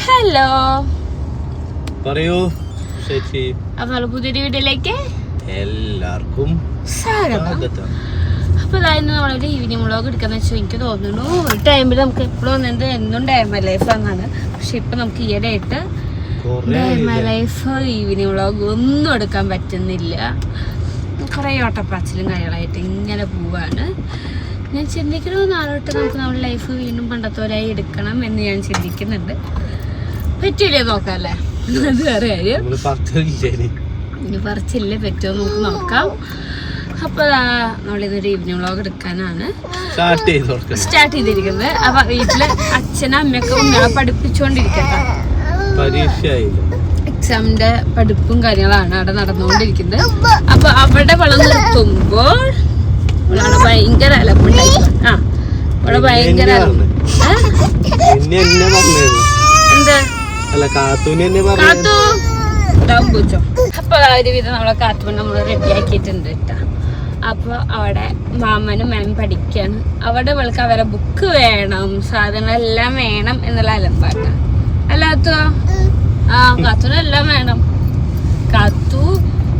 Hello പറയൂ ചേച്ചി. അപ്പോൾ പുതിയൊരു വീഡിയോയിലേക്ക് എല്ലാവർക്കും സ്വാഗതം. അപ്പോൾ അതായത് നമ്മളൊരു ഈവനിങ് വ്ളോഗ് എടുക്കാന്ന് വെച്ചാൽ എനിക്ക് തോന്നുന്നു ഒരു ടൈമിൽ നമുക്ക് എപ്പോഴും വന്നത് എന്നും ഡൈമ ലൈഫ് എന്നാണ്. പക്ഷെ ഇപ്പൊ നമുക്ക് ഈയിടെ ആയിട്ട് ഡൈമ ലൈഫ് ഈവനിങ് വ്ളോഗ് ഒന്നും എടുക്കാൻ പറ്റുന്നില്ല. കുറേ ഓട്ടപ്പാച്ചിലും കാര്യങ്ങളായിട്ട് ഇങ്ങനെ പോവാണ്. ഞാൻ ചിന്തിക്കുന്നത് നാളോട്ട് നമുക്ക് നമ്മുടെ ലൈഫ് വീണ്ടും പണ്ടത്തോരായി എടുക്കണം എന്ന് ഞാൻ ചിന്തിക്കുന്നുണ്ട്. പറ്റില്ലേ നോക്കാല്ലേ, അത് വേറെ കാര്യം. ഇനി പറിച്ചില്ലേ പറ്റുമോ നമുക്ക് നോക്കാം. അപ്പോൾ നമ്മളിന്നൊരു ഈവനിങ് വ്ളോഗ് എടുക്കാനാണ് സ്റ്റാർട്ട് ചെയ്തിരിക്കുന്നത്. അപ്പൊ വീട്ടില് അച്ഛനും അമ്മയൊക്കെ ഉമ്മകളെ പഠിപ്പിച്ചുകൊണ്ടിരിക്കട്ടെ. എക്സാമിന്റെ പഠിപ്പും കാര്യങ്ങളാണ് അവിടെ നടന്നുകൊണ്ടിരിക്കുന്നത്. അപ്പൊ അവിടെ വളം നിർത്തുമ്പോൾ ഇവിടെ ഭയങ്കര അലപ്പുണ്ടായി. ഇവിടെ ഭയങ്കര എന്ത് കാത്തു പൂച്ചോ. അപ്പൊ ഒരുവിധം നമ്മളെ കാത്തുകൊണ്ട് നമ്മള് റെഡി ആക്കിയിട്ടുണ്ട് കേട്ടാ. അപ്പൊ അവിടെ മാമനും മാമും പഠിക്കാണ്. അവിടെ അവൾക്ക് അവരെ ബുക്ക് വേണം, സാധനങ്ങളെല്ലാം വേണം എന്നുള്ള അലമ്പാട്ട. അല്ലാത്തോ കാത്തുനെല്ലാം വേണം. കാത്തു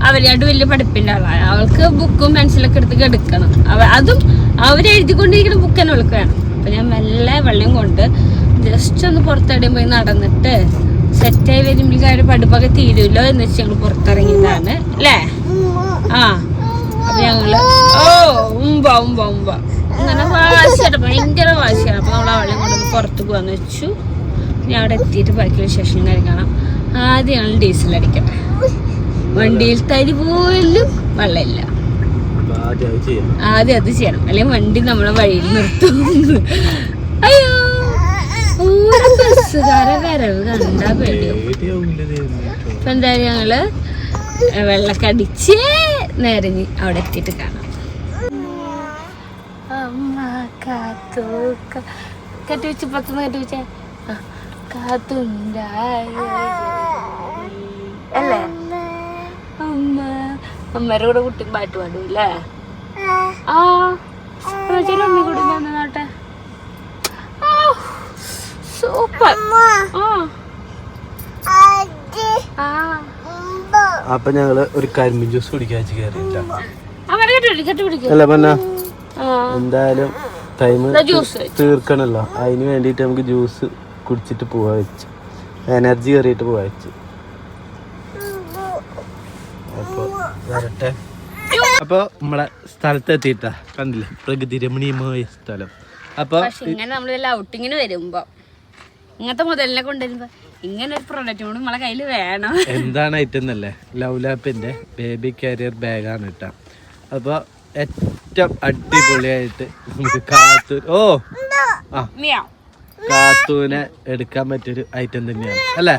അവരെയായിട്ട് വലിയ പഠിപ്പിന്റെ ആളാണ്. അവൾക്ക് ബുക്കും പെൻസിലൊക്കെ എടുത്ത് എടുക്കണം. അതും അവരെഴുതിക്കൊണ്ടിരിക്കുന്ന ബുക്ക് തന്നെ അവൾക്ക് വേണം. അപ്പൊ ഞാൻ മെല്ലെ വെള്ളം കൊണ്ട് ജസ്റ്റ് ഒന്ന് പുറത്തെവിടെയും പോയി നടന്നിട്ട് സെറ്റായി വരുമ്പോഴേക്കും അവരുടെ പഠിപ്പൊക്കെ തീരുമല്ലോ എന്ന് വെച്ച് ഞങ്ങൾ പുറത്തിറങ്ങിയതാണ് അല്ലേ. അപ്പൊ ഞങ്ങള് അങ്ങനെ വാശിയാണ്, ഭയങ്കര വാശിയാണ്. അപ്പൊ നമ്മൾ അവളെ കൊണ്ടൊന്ന് പുറത്ത് പോകാന്ന് വെച്ചു. ഞാൻ അവിടെ എത്തിയിട്ട് ബാക്കിയുള്ള വിശേഷം കാര്യം കാണാം. ആദ്യം ഞങ്ങൾ ഡീസൽ അടിക്കട്ടെ. വണ്ടിയിൽ തരി പോലും വെള്ളമില്ല. ആദ്യം അത് ചെയ്യണം, അല്ലെങ്കിൽ വണ്ടി നമ്മളെ വഴിയിൽ നിർത്തും. അയ്യോ ബസ്സുകാരെ വരവ് കണ്ടാ പേടിയാവും. ഇപ്പൊ എന്തായാലും ഞങ്ങള് വെള്ളമൊക്കെ അടിച്ച് നേരെ അവിടെ എത്തിയിട്ട് കാണാം. അമ്മ കാത്തു കെട്ടി വെച്ച് പുറത്തുനിന്ന് കെട്ടി വെച്ചേ കാത്തുണ്ടായി അല്ലേ. അമ്മയുടെ കൂടെ കുട്ടി പാട്ട് പാടൂല്ലേ. അമ്മ കൂടെ വന്നോട്ടെ. സൂപ്പർ. അപ്പൊ ഞങ്ങള് ഒരു കരിമ്പിൻ ജ്യൂസ് കുടിക്കാൻ എന്തായാലും ടൈം തീർക്കണല്ലോ. അതിന് വേണ്ടിട്ട് നമുക്ക് ജ്യൂസ് കുടിച്ചിട്ട് പോവാ വെച്ചു, എനർജി കയറിയിട്ട് പോവാ വെച്ചു. അപ്പൊ വരട്ടെ. അപ്പൊ നമ്മളെ സ്ഥലത്ത് എത്തിയിട്ടാ, കണ്ടില്ലേ പ്രകൃതി രമണീയമായ സ്ഥലം. അപ്പൊ ഇങ്ങനെ നമ്മള് ഔട്ടിങ്ങിന് വരുമ്പോ ഇങ്ങനത്തെ മുതലിനെ കൊണ്ടുവരുമ്പോ ഇങ്ങനെ ഒരു പ്രൊഡക്റ്റ് കൂടി നമ്മളെ കയ്യിൽ വേണം. എന്താണ് ഐറ്റം എന്നല്ലേ, ലവ് ലാപ്പിന്റെ ബേബി കാരിയർ ബാഗാണ് കേട്ടോ. അപ്പൊ ഏറ്റവും അടിപൊളിയായിട്ട് നമുക്ക് കാത്തൂനെ എടുക്കാൻ പറ്റിയൊരു ഐറ്റം തന്നെയാണ് അല്ലേ.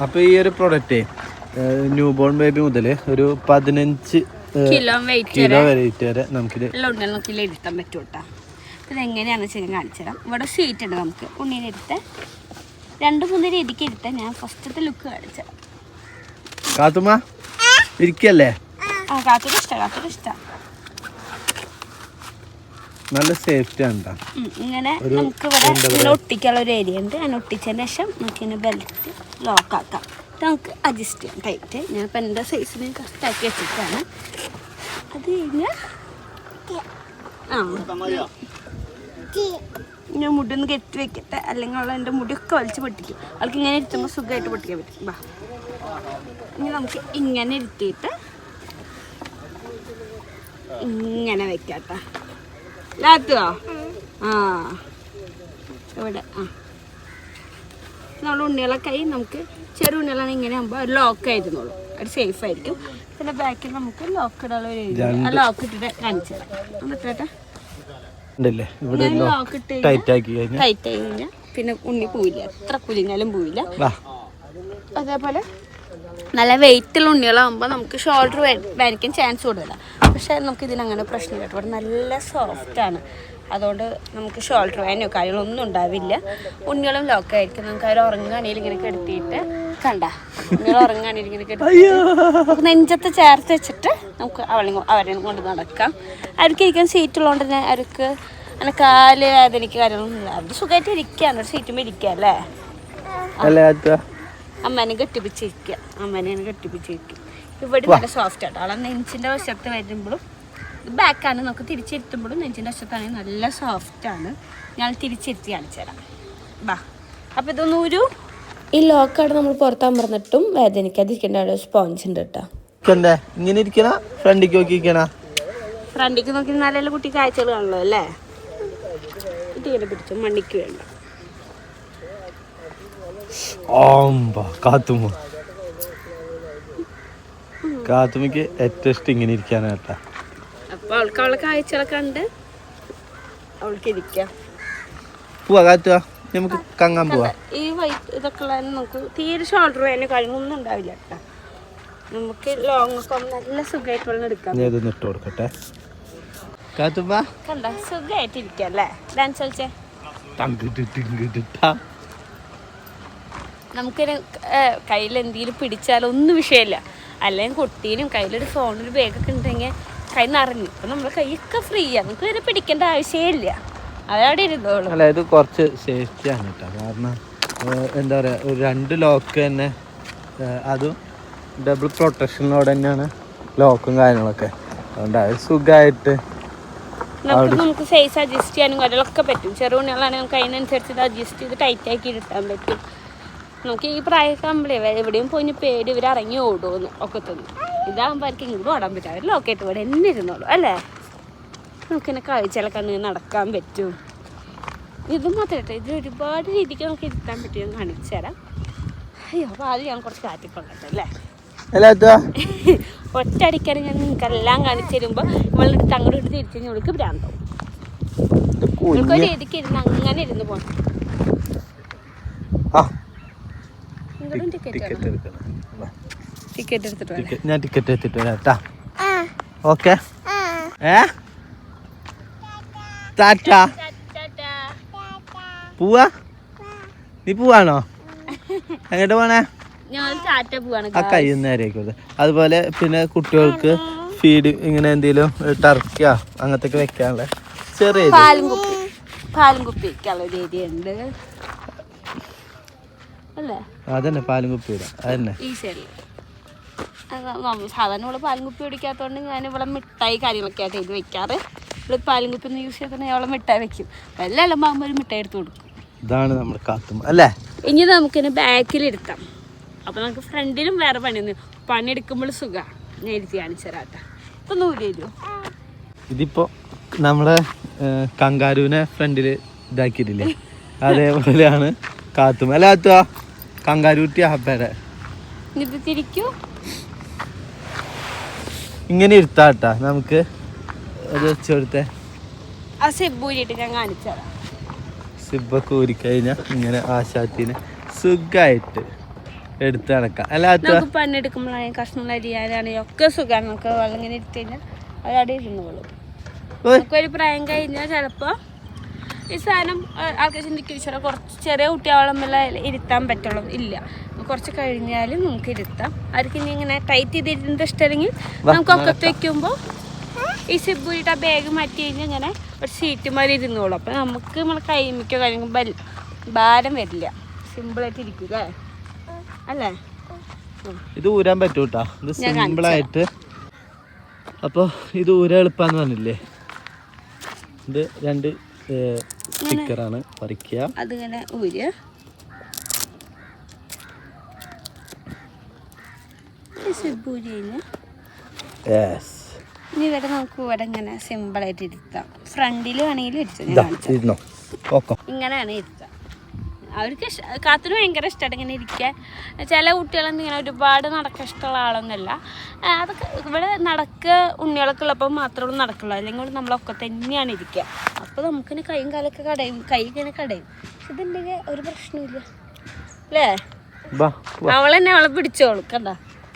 അപ്പൊ ഈ ഒരു പ്രൊഡക്റ്റ് ന്യൂ ബോൺ ബേബി മുതൽ ഒരു 15 കിലോ വെയിറ്റ് വരെ നമുക്ക് ഇരുത്താൻ പറ്റും കേട്ടോ. ഇതെങ്ങനെയാണെന്ന് വെച്ചാൽ കാണിച്ചു തരാം. ഇവിടെ സീറ്റ് ഉണ്ട്, നമുക്ക് ഉണ്ണീനെ എടുത്ത് 2-3 രീതിക്ക് എടുത്താൽ ഞാൻ ഫസ്റ്റത്തെ ലുക്ക് കാണിച്ചു. കാത്തുമ്മ ഇരിക്കല്ലേ. കാത്തൊക്കെ ഇഷ്ടം. നല്ല സേഫ്റ്റി ആണ്. ഇങ്ങനെ നമുക്ക് ഇവിടെ ഇങ്ങനെ ഒട്ടിക്കാനുള്ള ഒരു ഏരിയ ഉണ്ട്. അങ്ങനെ ഒട്ടിച്ചതിന് ശേഷം നമുക്കിങ്ങനെ ബെൽറ്റ് ലോക്ക് ആക്കാം. നമുക്ക് അഡ്ജസ്റ്റ് ചെയ്യാം ടൈറ്റ്. ഞാൻ ഇപ്പം എൻ്റെ സൈസിന് കറക്റ്റാക്കി വെച്ചിട്ടാണ്. അത് കഴിഞ്ഞാൽ ഞാൻ മുടി ഒന്ന് കെട്ടി വെക്കട്ടെ, അല്ലെങ്കിൽ അവൾ എൻ്റെ മുടിയൊക്കെ വലിച്ച് പൊട്ടിക്കും. അവൾക്ക് ഇങ്ങനെ ഇരുത്തുമ്പോൾ സുഖമായിട്ട് പൊട്ടിക്കാൻ പറ്റും. വാ, ഇനി നമുക്ക് ഇങ്ങനെ ഇരുത്തിയിട്ട് ഇങ്ങനെ വെക്കാട്ടോ. ലാത്തുവോ ഇവിടെ നമ്മൾ ഉണ്ണികളെ കൈ നമുക്ക് ചെറു ഉണ്ണികളാണ് ഇങ്ങനെ ആകുമ്പോൾ ഒരു ലോക്ക് ആയിരുന്നുള്ളൂ, അത് സേഫ് ആയിരിക്കും. പിന്നെ ബാക്കിൽ നമുക്ക് ലോക്ക് ഇടാനുള്ള ഒരു ഏരിയ, ആ ലോക്ക് ഇട്ടിട്ട് കാണിച്ചു തരാം. ഇട്ടേട്ടെ, ലോക്ക് ഇട്ട് ടൈറ്റ് ആയി കഴിഞ്ഞാൽ പിന്നെ ഉണ്ണി പോവില്ല, എത്ര കുലിങ്ങാലും പോവില്ല. അതേപോലെ നല്ല വെയിറ്റുള്ള ഉണ്ണികളാകുമ്പോൾ നമുക്ക് ഷോൾഡർ വേദനിക്കാൻ ചാൻസ് കൂടുതലാണ്. പക്ഷേ നമുക്ക് ഇതിനങ്ങനെ പ്രശ്നമില്ല കേട്ടോ. ഇവിടെ നല്ല സോഫ്റ്റാണ്, അതുകൊണ്ട് നമുക്ക് ഷോൾഡർ വേനോ കാര്യങ്ങളൊന്നും ഉണ്ടാവില്ല. ഉണ്ണികളും ലോക്കായിരിക്കും. നമുക്ക് അവർ ഉറങ്ങുകയാണെങ്കിൽ ഇങ്ങനെ കെടുത്തിയിട്ട് കണ്ട ഉണ്ണികൾ ഉറങ്ങുകയാണെങ്കിൽ ഇങ്ങനെ കെടുത്തിട്ട് നെഞ്ചത്ത് ചേർത്ത് വെച്ചിട്ട് നമുക്ക് അവരെ കൊണ്ട് നടക്കാം. അവർക്ക് ഇരിക്കാൻ സീറ്റുള്ളതുകൊണ്ട് തന്നെ അവർക്ക് അങ്ങനെ കാല് വേദനയ്ക്ക് കാര്യങ്ങളൊന്നും ഇല്ല. അവർ സുഖമായിട്ട് ഇരിക്കുകയാണ്, ഒരു സീറ്റുമ്പോൾ ഇരിക്കുക അല്ലേ. അല്ലേ കാത്തു? അമ്മേനെ കെട്ടിപ്പിച്ചിരിക്കുക. അമ്മേനെ കെട്ടിപ്പിച്ചിരിക്കും. ഇവിടെ നല്ല സോഫ്റ്റ് ആട്ടോ. അവളെ നെഞ്ചിൻ്റെ വശത്ത് വരുമ്പോഴും ബാക്കാണ്, നമുക്ക് തിരിച്ചിരുത്തുമ്പോഴും നെഞ്ചിൻ്റെ വശത്താണെങ്കിൽ നല്ല സോഫ്റ്റാണ്. ഞാൻ തിരിച്ചിരുത്തി കാണിച്ചു തരാം. ബാ. അപ്പം ഇതൊന്നൊരു ഈ ലോക്കാണ് നമ്മൾ പുറത്തമർന്നിട്ടും വേദനിക്കാതിരിക്കേണ്ട ഒരു സ്പോഞ്ച് ഉണ്ട് കേട്ടോ. ഇങ്ങനെ ഇരിക്കണ ഫ്രണ്ടിക്ക് നോക്കിക്കണ, ഫ്രണ്ടിക്ക് നോക്കി നല്ല കുട്ടി കാഴ്ചകൾ കാണുള്ളൂ അല്ലേ. ഇങ്ങനെ പിടിച്ചു മണ്ണിക്ക് വേണ്ട. കാത്തുമ്മക്ക് ഏറ്റവും ഇഷ്ടം ഇങ്ങനെ ഇരിക്കാനാട്ടാ. അപ്പൊ അവൾക്ക് അവളെ കാഴ്ചകളൊക്കെ കണ്ട് അവൾക്ക് ഇരിക്കാം. പോവാ കാത്തുവാ, നമുക്ക് കങ്ങാൻ പോവാ. ഈ വൈറ്റ് ഇതൊക്കെ ഉള്ള നമുക്ക് തീരെ ഷോൾഡർ വേദന കാര്യങ്ങളൊന്നും ഉണ്ടാവില്ല കേട്ടോ. നമുക്ക് ലോങ് ഒക്കെ നല്ല സുഖമായിട്ട് വെള്ളം എടുക്കാം. ഇട്ട് കൊടുക്കട്ടെ കാത്തുമ്മ. കണ്ട സുഖമായിട്ട് ഇരിക്കാം അല്ലേ. ഡാൻസ് കളിച്ചേ. നമുക്കൊരു കയ്യിൽ എന്തെങ്കിലും പിടിച്ചാലൊന്നും വിഷയമില്ല. അല്ലെങ്കിൽ കുട്ടീനും കയ്യിലൊരു ഫോണൊരു ബാഗൊക്കെ ഉണ്ടെങ്കിൽ കൈ നിറഞ്ഞു. അപ്പം നമ്മൾ കൈയൊക്കെ ഫ്രീ ആണ്, നമുക്ക് ഇതിനെ പിടിക്കേണ്ട ആവശ്യമില്ല. അതവിടെ ഇരുന്നോളൂ. അല്ല ഇത് കുറച്ച് സേഫ്റ്റി ആണ് കേട്ടോ. കാരണം എന്താ പറയുക, ഒരു 2 ലോക്ക് തന്നെ, അതും ഡബിൾ പ്രൊട്ടക്ഷനോടെ തന്നെയാണ് ലോക്കും കാര്യങ്ങളൊക്കെ. അതുകൊണ്ട് അത് സുഖമായിട്ട് നമുക്ക് സൈസ് അഡ്ജസ്റ്റ് ചെയ്യാനും കാര്യങ്ങളൊക്കെ പറ്റും. ചെറുകുട്ടികളാണെങ്കിൽ നമുക്ക് അതിനനുസരിച്ച് ഇത് അഡ്ജസ്റ്റ് ചെയ്ത് ടൈറ്റാക്കി ഇരുത്താൻ പറ്റും. നമുക്ക് ഈ പ്രായമൊക്കെ ആകുമ്പോഴേ എവിടെയും പോയി പേടി ഇവർ ഇറങ്ങി ഓടുമെന്ന് ഒക്കെ തോന്നും. ഇതാകുമ്പോൾ അവർക്ക് ഇങ്ങോട്ട് ഓടാൻ പറ്റും. അവർ ലോക്കായിട്ട് ഇവിടെ എന്നെ ഇരുന്നോളൂ അല്ലേ. നമുക്കിങ്ങനെ കാഴ്ചകളൊക്കെ കണ്ണ് നടക്കാൻ പറ്റും. ഇത് മാത്രമേ ഇത് ഒരുപാട് രീതിക്ക് നമുക്ക് ഇരുത്താൻ പറ്റും. ഞാൻ കാണിച്ചു തരാം. അയ്യോ അപ്പോൾ ആദ്യം ഞാൻ കുറച്ച് കാറ്റിക്കൊള്ളട്ടെ അല്ലേ. ഒറ്റയടിക്കാണ് ഞാൻ നിങ്ങൾക്കെല്ലാം കാണിച്ചു തരുമ്പോൾ ഇവളെടുത്ത് അങ്ങോട്ട് ഇട്ട് തിരിച്ചു കഴിഞ്ഞാൽ ഇവൾക്ക് ഭ്രാന്താവും. ഒരു രീതിക്ക് ഇരുന്ന് അങ്ങനെ ഇരുന്ന് പോകണം. ടിക്കറ്റ് എടുത്തിട്ട് ഞാൻ ടിക്കറ്റ് എടുത്തിട്ട് വരാം കേട്ടാ. ഓക്കെ. ടാറ്റാ. പോവാ? നീ പോവാണോ? എങ്ങോട്ട് പോണേ? ആ കയ്യുന്നേരേക്കും. അതുപോലെ പിന്നെ കുട്ടികൾക്ക് ഫീഡ് ഇങ്ങനെ എന്തെങ്കിലും ടർക്കിയോ അങ്ങനത്തെ വെക്കാനുള്ള ചെറിയ പാലും കുപ്പി ഉണ്ട് അല്ലേ. അതന്നെ പാലും കുപ്പി ഇടാം. അതന്നെ ഈ സൈഡിൽ സാധാരണ ഇവിടെ പാലും കുപ്പി പിടിക്കാത്തതുകൊണ്ട് ഞാൻ ഇവിടെ മിഠായി കാര്യങ്ങളൊക്കെ ആയിട്ട് ഇത് വെക്കാറ്. ഇവിടെ പാലും കുപ്പി ഒന്നും യൂസ് ചെയ്യാത്ത ഞാൻ മിഠായി വെക്കും. എല്ലാം ഇളമ്പാകുമ്പോൾ ഒരു മിഠായി എടുത്ത് കൊടുക്കും. ഇതാണ് നമ്മൾ കാത്തുമ്മ അല്ലേ. ഇനി നമുക്കിന് ബാക്കിലിരുത്താം. അപ്പോൾ നമുക്ക് ഫ്രണ്ടിലും വേറെ പണിയെടുക്കുമ്പോൾ സുഖമാണ്. ഞാൻ ഇരുത്തി കാണിച്ചു തരാം. ഇപ്പം 100 രൂപ. ഇതിപ്പോൾ നമ്മളെ കങ്കാരുവിനെ ഫ്രണ്ടിൽ ഇതാക്കിയിട്ടില്ലേ, അതേപോലെയാണ് കാത്തുമ്മ അല്ല. കാത്തുവാ കങ്കാരൂറ്റി ഹബ്ബേടെ ഇത് തിരിക്കൂ. ഇങ്ങനെ ഇരുത്താട്ടാ. നമുക്ക് അത് വെച്ചെടുത്തേ ആ സിബ്ബൂരിട്ട് ഞാൻ കാണിച്ചു തരാം. സിബ്ബൊക്കെ ഊരിക്കഴിഞ്ഞാൽ ഇങ്ങനെ ആശാത്തിന് സുഖമായിട്ട് എടുത്ത് നടക്കാം അല്ല. നമുക്ക് പണിയെടുക്കുമ്പോഴാണെങ്കിൽ കഷ്ണം അരിയാനാണെങ്കിൽ ഒക്കെ സുഖമാണ്. നമുക്ക് വെള്ളം ഇങ്ങനെ ഇട്ട് കഴിഞ്ഞാൽ അതവിടെ ഇരുന്നോളും. നമുക്കൊരു പ്രായം കഴിഞ്ഞാൽ ചിലപ്പോൾ ഈ സാധനം ആൾക്കാർ ചിന്തിക്കും കുറച്ച് ചെറിയ കുട്ടികളെ ഇരുത്താൻ പറ്റുള്ളൂ. ഇല്ല, കുറച്ച് കഴിഞ്ഞാലും നമുക്ക് ഇരുത്താം. അവർക്ക് ഇനി ഇങ്ങനെ ടൈറ്റ് ചെയ്തിരുന്നത് ഇഷ്ടമല്ലെങ്കിൽ നമുക്ക് ഒക്കത്ത് വെക്കുമ്പോൾ ഈ സിബ്ബൂരിട്ട് ആ ബാഗ് മാറ്റി കഴിഞ്ഞാൽ ഇങ്ങനെ ഒരു സീറ്റ് മാറി ഇരുന്നോളൂ. അപ്പം നമുക്ക് നമ്മളെ കൈമിക്കോ കാര്യങ്ങൾ ഭാരം വരില്ല. സിമ്പിളായിട്ട് ഇരിക്കും അല്ലേ അല്ലേ. ഇത് ഊരാൻ പറ്റൂട്ടാ. ഇത് സിമ്പിളായിട്ട്. അപ്പോൾ ഇത് ഊരാൻ എളുപ്പമെന്ന് പറഞ്ഞില്ലേ. ഇത് 2 സ്റ്റിക്കറാണ് പറിക്കുക. അതിങ്ങനെ ഊര് ഇനി ഇവിടെ നമുക്ക് ഇവിടെ ഇങ്ങനെ സിമ്പിളായിട്ട് ഇരുത്താം. ഫ്രണ്ടിൽ വേണമെങ്കിൽ ഇരിക്കാം. ഇങ്ങനെയാണ് ഇരുത്താം. അവർക്ക് കാത്തിന് ഭയങ്കര ഇഷ്ടമായിട്ട് ഇങ്ങനെ ഇരിക്കാൻ. ചില കുട്ടികളൊന്നും ഇങ്ങനെ ഒരുപാട് നടക്കാൻ ഇഷ്ടമുള്ള ആളൊന്നുമല്ല. അതൊക്കെ ഇവിടെ നടക്കുക ഉണ്ണികളൊക്കെ ഉള്ളപ്പോൾ മാത്രമേ നടക്കുള്ളൂ. അല്ലെങ്കിൽ നമ്മളൊക്കെ തന്നെയാണ് ഇരിക്കുക. അപ്പോൾ നമുക്കിങ്ങനെ കൈയും കാലൊക്കെ കടയും, കൈ ഇങ്ങനെ കടയും. ഇതുണ്ടെങ്കിൽ ഒരു പ്രശ്നമില്ല അല്ലേ. അവളെന്നെ അവളെ പിടിച്ചോളും. കണ്ട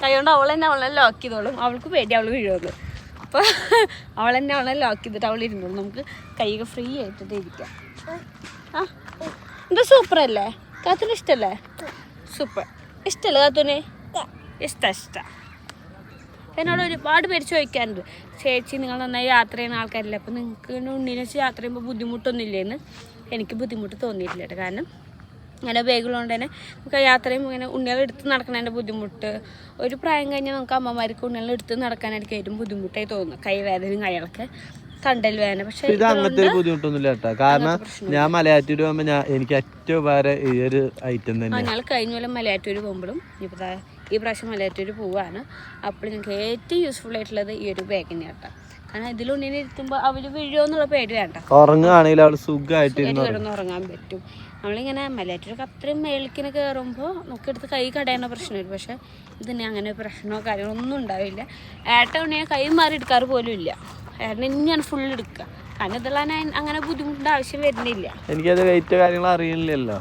കൈ കൊണ്ട് അവളെ ലോക്ക് ചെയ്തോളും. അവൾക്ക് പേടി അവൾ വീഴുള്ളൂ. അപ്പോൾ അവളെന്നെ അവളെ ലോക്ക് ചെയ്തിട്ട് അവൾ ഇരുന്നോളും. നമുക്ക് കൈയൊക്കെ ഫ്രീ ആയിട്ടിട്ട് ഇരിക്കാം. ആ ഇത് സൂപ്പർ അല്ലേ. കാത്തുന് ഇഷ്ടല്ലേ? സൂപ്പർ. ഇഷ്ടമല്ലേ കാത്തുന്? ഇഷ്ടം. എന്നോട് ഒരുപാട് പേര് ചോദിക്കാറുണ്ട്, ചേച്ചി നിങ്ങൾ നന്നായി യാത്ര ചെയ്യുന്ന ആൾക്കാരില്ല, അപ്പോൾ നിങ്ങൾക്ക് ഉണ്ണീനെ വെച്ച് യാത്ര ചെയ്യുമ്പോൾ ബുദ്ധിമുട്ടൊന്നുമില്ലേന്ന്. എനിക്ക് ബുദ്ധിമുട്ട് തോന്നിയിട്ടില്ല കേട്ടോ. കാരണം അങ്ങനെ ബാഗുള്ളതുകൊണ്ട് തന്നെ നമുക്ക് യാത്രയും ഇങ്ങനെ ഉണ്ണികളെ എടുത്ത് നടക്കുന്നതിൻ്റെ ബുദ്ധിമുട്ട്, ഒരു പ്രായം കഴിഞ്ഞാൽ നമുക്ക് അമ്മമാർക്ക് ഉണ്ണികളെ എടുത്ത് നടക്കാനായിരിക്കും ഏറ്റവും ബുദ്ധിമുട്ടായി തോന്നുന്നു. കൈവേദനയും കൈകളൊക്കെ തണ്ടൽ വേദന. പക്ഷെ ഇത് അങ്ങനത്തെ ഒരു ബുദ്ധിമുട്ടൊന്നുമില്ല കേട്ടോ. കാരണം ഞാൻ മലയാറ്റൂർ പോകുമ്പോൾ എനിക്ക് ഏറ്റവും ഉപകാരം ഈ ഒരു ഐറ്റം തന്നെ. ഞങ്ങൾ കഴിഞ്ഞ പോലെ മലയാറ്റൂർ പോകുമ്പോഴും ഇപ്പോൾ ഈ പ്രാവശ്യം മലയാറ്റൂർ പോവാണ്. അപ്പോൾ ഞങ്ങൾക്ക് ഏറ്റവും യൂസ്ഫുൾ ആയിട്ടുള്ളത് ഈ ഒരു ബാഗ് തന്നെയാണ് കേട്ടോ. കാരണം ഇതിലുണ്ണിനെ ഇരുത്തുമ്പോൾ അവർ വീഴുമോ എന്നുള്ള പേടി വേണ്ട, ഉറങ്ങുകയാണെങ്കിൽ അവൾ സുഖമായിട്ട് കിടന്ന് ഉറങ്ങാൻ പറ്റും. നമ്മളിങ്ങനെ മലയാറ്റൂരൊക്കെ അത്രയും മേളിക്കിനെ കയറുമ്പോൾ നമുക്കെടുത്ത് കൈ കടയുന്ന പ്രശ്നമില്ല. പക്ഷെ ഇതിന് അങ്ങനെ പ്രശ്നമോ കാര്യങ്ങളോ ഒന്നും ഉണ്ടാവില്ല. ഏട്ടൻ ഉണ്ണിയെ കൈ മാറി എടുക്കാറ് പോലും ഇല്ല. ഏട്ടൻ തന്നെയാണ് ഫുൾ എടുക്കുക. കാരണം ഇതെല്ലാം അങ്ങനെ ബുദ്ധിമുട്ടിൻ്റെ ആവശ്യം വരുന്നില്ല. എനിക്കത് വെയിറ്റ് കാര്യങ്ങൾ അറിയില്ലല്ലോ,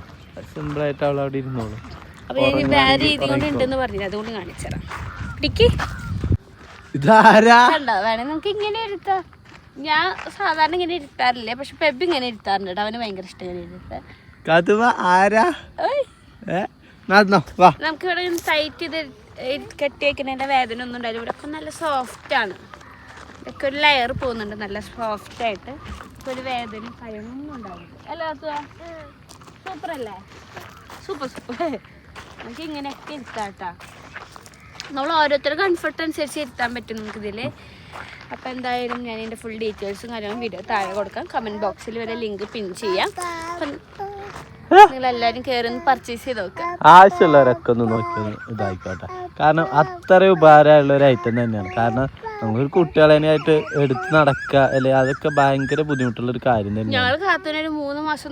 സിമ്പിളായിട്ട് അവൾ അവിടെ ഇരുന്നോളൂ. അപ്പൊ എനിക്ക് വേറെ രീതി കൊണ്ട് ഉണ്ടെന്ന് പറഞ്ഞില്ല, അതുകൊണ്ട് കാണിച്ചതാ. ടിക്കി കണ്ടോ, വേണേ നമുക്ക് ഇങ്ങനെ ഇരുത്താം. ഞാൻ സാധാരണ ഇങ്ങനെ ഇരുത്താറില്ല, പക്ഷെ പെബ് ഇങ്ങനെ ഇരുത്താറുണ്ട് കേട്ടോ. അവന് ഭയങ്കര ഇഷ്ടം. നമുക്ക് ഇവിടെ ടൈറ്റ് ചെയ്ത് കെട്ടി വെക്കുന്നതിന്റെ വേദന ഒന്നും ഉണ്ടാവില്ല. ഇവിടെ ഒക്കെ നല്ല സോഫ്റ്റ് ആണ്. ഇതൊക്കെ ഒരു ലെയർ പോകുന്നുണ്ട് നല്ല സോഫ്റ്റ് ആയിട്ട്. ഒരു വേദനയും കാര്യങ്ങളൊന്നും ഉണ്ടാവില്ല. അല്ല സൂപ്പർ അല്ലേ? സൂപ്പർ നമുക്ക് ഇങ്ങനെയൊക്കെ ഇരുത്താം കേട്ടോ. നമ്മൾ ഓരോരുത്തരുടെ കംഫർട്ട് അനുസരിച്ച് ഇരുത്താൻ പറ്റും നമുക്കിതിൽ. അപ്പം എന്തായാലും ഞാൻ ഇതിൻ്റെ ഫുൾ ഡീറ്റെയിൽസും കാര്യങ്ങളും വീഡിയോ താഴെ കൊടുക്കാം. കമൻറ്റ് ബോക്സിൽ വരെ ലിങ്ക് പിൻ ചെയ്യാം. അപ്പം നിങ്ങളെല്ലാവരും കയറി ഒന്ന് പർച്ചേസ് ചെയ്ത് നോക്കാം. ആവശ്യമുള്ളവരൊക്കെ ഒന്ന് നോക്കി ഇതായിക്കോട്ടെ. കാരണം അത്ര ഉപകാരമുള്ള ഒരു ഐറ്റം തന്നെയാണ്. കാരണം നമുക്ക് കുട്ടികളായിട്ട് എടുത്ത് നടക്കുക അല്ലെ, അതൊക്കെ ഭയങ്കര ബുദ്ധിമുട്ടുള്ള ഒരു കാര്യം തന്നെയാണ്. ഞങ്ങൾ കാത്തുനൊരു 3 മാസം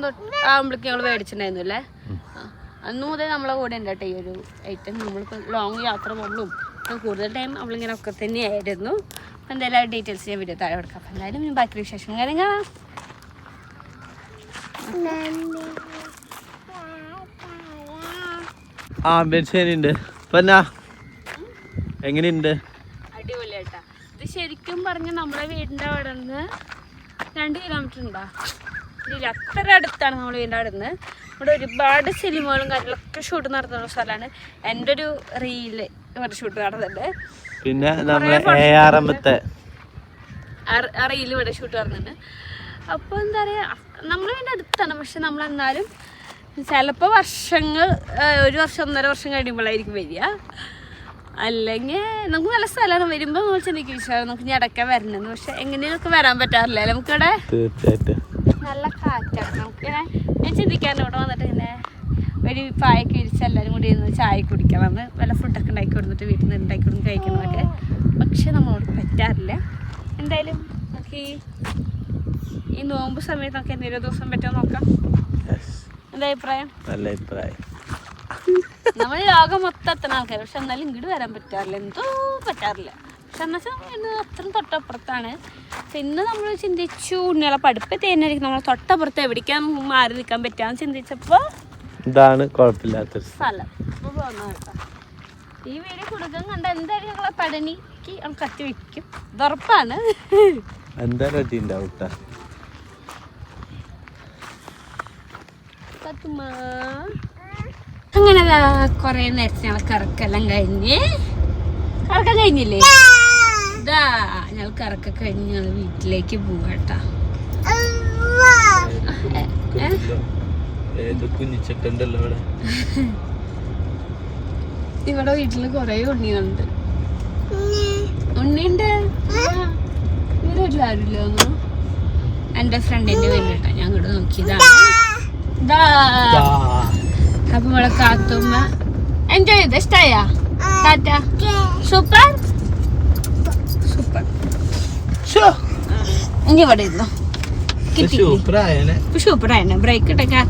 ആകുമ്പോഴേക്കും ഞങ്ങൾ മേടിച്ചിട്ടുണ്ടായിരുന്നു അല്ലേ. അന്ന് മുതൽ നമ്മളെ കൂടെ ഉണ്ട് കേട്ടോ ഈ ഒരു ഐറ്റം. നമ്മളിപ്പോൾ ലോങ് യാത്ര പോകുമ്പോഴും കൂടുതൽ ടൈം നമ്മളിങ്ങനെ ഒക്കെ തന്നെയായിരുന്നു. അപ്പം എന്തായാലും ഡീറ്റെയിൽസ് ഞാൻ വീഡിയോ താഴെ കൊടുക്കാം. അപ്പം എന്തായാലും ഞാൻ ബാക്കി വിശേഷം കാര്യം കാണാം. ശരിയുണ്ട്. പിന്നെ എങ്ങനെയുണ്ട്? അടിപൊളിയായിട്ടാ. ഇത് ശരിക്കും പറഞ്ഞ നമ്മുടെ വീടിൻ്റെ അവിടെ നിന്ന് 2 കിലോമീറ്റർ ഉണ്ടോ ഇല്ല, അത്ര അടുത്താണ് നമ്മുടെ വീടിൻ്റെ അവിടെ നിന്ന്. ഇവിടെ ഒരുപാട് സിനിമകളും കാര്യങ്ങളൊക്കെ ഷൂട്ട് നടത്തുന്ന സ്ഥലമാണ്. എൻ്റെ ഒരു റീല് ഇവിടെ ഷൂട്ട് നടന്നുണ്ട്. പിന്നെ റീല് ഇവിടെ ഷൂട്ട് നടന്നുണ്ട്. അപ്പോൾ എന്താ പറയുക, നമ്മൾ വീടിൻ്റെ അടുത്താണ്. പക്ഷെ നമ്മളെന്നാലും ചിലപ്പോൾ വർഷങ്ങൾ 1 വർഷം 1.5 വർഷം കഴിയുമ്പോഴായിരിക്കും വരിക. അല്ലെങ്കിൽ നമുക്ക് നല്ല സ്ഥലമാണ്. വരുമ്പോൾ നമ്മൾ ചിന്തിക്കും വിശ്വാസം നമുക്ക് ഞടക്കാൻ വരണമെന്ന്. പക്ഷെ എങ്ങനെയൊക്കെ വരാൻ പറ്റാറില്ല. നമുക്കിവിടെ നല്ല കാറ്റാണ്. നമുക്കിങ്ങനെ ഞാൻ ചിന്തിക്കാറുണ്ട് ഇവിടെ വന്നിട്ട് ഇങ്ങനെ ഒരു പായൊക്കെ വിരിച്ച് എല്ലാവരും കൂടി ഇരുന്ന് ചായ കുടിക്കണം, വല്ല ഫുഡൊക്കെ ഉണ്ടാക്കി കൊടുത്തിട്ട് വീട്ടിൽ നിന്ന് ഉണ്ടാക്കി കൊടുത്ത് കഴിക്കണമൊക്കെ. പക്ഷെ നമ്മളോട് പറ്റാറില്ല. എന്തായാലും നമുക്ക് ഈ നോമ്പ് സമയത്ത് നമുക്ക് എന്തെങ്കിലും ദിവസം പറ്റുമോ നോക്കാം. എന്താ അഭിപ്രായം? നല്ല അഭിപ്രായം. നമ്മൾ ലോകം മൊത്തം എത്തുന്ന ആൾക്കാർ, പക്ഷെ എന്നാലും ഇങ്ങോട്ട് വരാൻ പറ്റാറില്ല, എന്തോ പറ്റാറില്ല. പക്ഷെ എന്ന് വെച്ചാൽ ഇന്ന് അത്രയും തൊട്ടപ്പുറത്താണ്. അപ്പം ഇന്ന് നമ്മൾ ചിന്തിച്ചു ഉണ്ണികളെ പഠിപ്പത്തെ തന്നെയായിരിക്കും നമ്മൾ തൊട്ടപ്പുറത്ത് എവിടേക്കാൻ മാറി നിൽക്കാൻ പറ്റാന്ന് ചിന്തിച്ചപ്പോൾ ഇതാണ് കുഴപ്പമില്ലാത്തൊരു സ്ഥലം. അപ്പോൾ പോകുന്ന കേട്ടോ ഈ വീട് കൊടുക്കാൻ കണ്ട എന്തായാലും ഞങ്ങളെ പഠനിക്ക് കത്തി വയ്ക്കും, ഇതുറപ്പാണ്. എന്തായാലും അങ്ങനെ കൊറേ നേരത്തെ ഞങ്ങൾ കറക്കെല്ലാം കറക്കാൻ കഴിഞ്ഞില്ലേ? ഇതാ ഞങ്ങൾ കറക്കം കഴിഞ്ഞ് ഞങ്ങൾ വീട്ടിലേക്ക് പോവാട്ടാ. ഇവിടെ വീട്ടില് കൊറേ ഉണ്ണികളുണ്ട്. ഉണ്ണിയുണ്ട്. ഇവരുടെ വീട്ടിൽ ആരുമില്ല ഒന്നും. എന്റെ ഫ്രണ്ടിന്റെ വീട്ടിട്ടാ ഞാൻ ഇവിടെ നോക്കിയതാണ്. അപ്പൊ ഇവിടെ കാത്തുമ്മ എൻജോയ് ചെയ്ത് ഇഷ്ടായ ടാറ്റ. Super super. ഇനി ഇവിടെ ഇരുന്നോ. സൂപ്പറായാണ്. ബ്രേക്ക് ഇട്ടൊക്കെ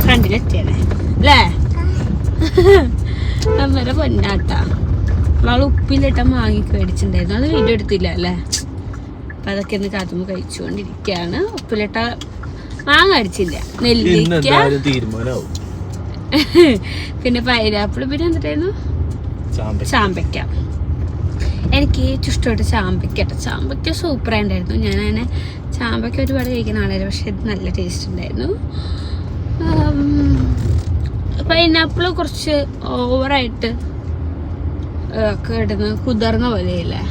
ഫ്രണ്ടിലെത്തിയാണ് അല്ലേ? അമ്മരെ പൊന്നാട്ടാ. നമ്മള് ഉപ്പിലിട്ട മാങ്ങിക്ക് മേടിച്ചിട്ടുണ്ടായിരുന്നു, അത് വീഡിയോ എടുത്തില്ല അല്ലേ? അപ്പൊ അതൊക്കെ ഒന്ന് കാത്തുമ്പോ കഴിച്ചുകൊണ്ടിരിക്കുകയാണ്. ഉപ്പിലിട്ട മാങ്ങ അടിച്ചില്ല, നെല്ലിക്ക, പിന്നെ പൈനാപ്പിൾ, പിന്നെ എന്തായിരുന്നു ചാമ്പയ്ക്ക. എനിക്ക് ഏറ്റവും ഇഷ്ടമായിട്ട് ചാമ്പയ്ക്കട്ടോ. ചാമ്പയ്ക്ക സൂപ്പറായിട്ടുണ്ടായിരുന്നു. ഞാൻ അങ്ങനെ ചാമ്പയ്ക്ക ഒരുപാട് കഴിക്കുന്ന ആളായിരുന്നു, പക്ഷെ ഇത് നല്ല ടേസ്റ്റ് ഉണ്ടായിരുന്നു. പൈനാപ്പിൾ കുറച്ച് ഓവറായിട്ട് ഒക്കെ ഇടുന്ന കുതിർന്ന പോലെയല്ലേ,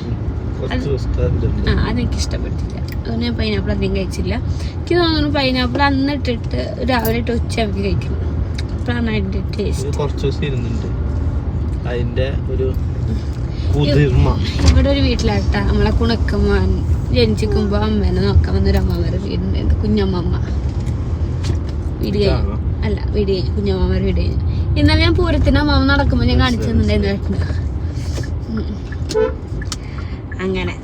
അതെനിക്ക് ഇഷ്ടപ്പെട്ടില്ല. അതുകൊണ്ട് ഞാൻ പൈനാപ്പിൾ അധികം കഴിച്ചില്ല. എനിക്ക് തോന്നുന്നു പൈനാപ്പിൾ അന്നിട്ടിട്ട് രാവിലെ ഇട്ട് ഉച്ചയാക്കി കഴിക്കണം. അപ്പോഴാണ് അതിന്റെ ടേസ്റ്റ്. കുറച്ച് ദിവസം ഇരുന്നുണ്ട് അതിന്റെ ഒരു കുതിർമ. ഇവിടെ ഒരു വീട്ടിലാട്ടാ നമ്മളെ കുണക്കമ്മ ജനിച്ചിരിക്കുമ്പോ അമ്മേനെ നോക്കാൻ വന്നൊരു അമ്മമാരെ വീടുണ്ടായിരുന്നു. കുഞ്ഞമ്മ വീട് കഴിഞ്ഞു അല്ല വീട് കഴിഞ്ഞു കുഞ്ഞമ്മമാരെ വീട് കഴിഞ്ഞു. ഇന്നലെ ഞാൻ പൂരത്തിന് അമ്മ നടക്കുമ്പോ ഞാൻ കാണിച്ചു തന്നിട്ടുണ്ടായിരുന്നു. അങ്ങനെ